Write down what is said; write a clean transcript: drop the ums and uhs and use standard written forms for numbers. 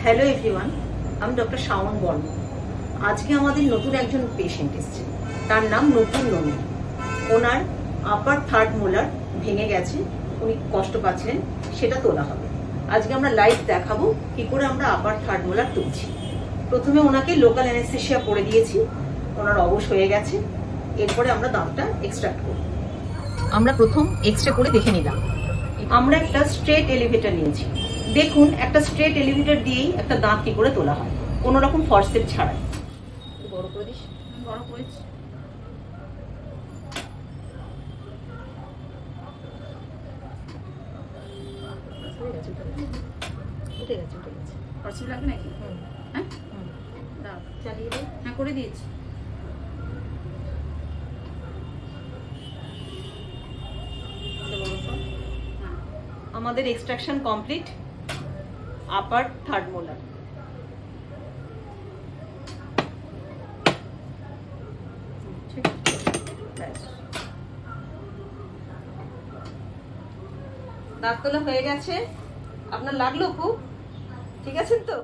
Hello everyone, আমি doctor Shaon Barman. আজকে আমাদের নতুন একজন পেশেন্ট এসেছে, তার নাম নতুন নমি। ওনার আপার থার্ড মোলার ভেঙে গেছে, উনি কষ্ট পাচ্ছিলেন, সেটা তোলা হবে। আজকে আমরা লাইভ দেখাবো কি করে আমরা আপার থার্ড মোলার তুলছি। প্রথমে ওনাকে লোকাল অ্যানেস্থেসিয়া করে দিয়েছি, ওনার অবশ হয়ে গেছে। এরপরে আমরা দাঁতটা এক্সট্রাক্ট করব। আমরা প্রথম এক্সরে করে দেখে নিলাম। আমরা একটা স্ট্রেট এলিভেটর নিয়েছি। দেখুন, একটা স্ট্রেট এলিভেটর দিয়েই একটা দাঁত কি করে তোলা হয়, কোনো রকম ফরসেপ ছাড়াই। বড় করে দিস। বড় করেছি। উঠে গেছে। ফরসেপ লাগবে নাকি? হ্যাঁ, দাও চালিয়ে দে। হ্যাঁ, করে দিয়েছি। আমাদের এক্সট্রাকশন কমপ্লিট আপার থার্ড মোলার। দাঁত তোলা হয়ে গেছে। আপনার লাগলো খুব? ঠিক আছেন তো?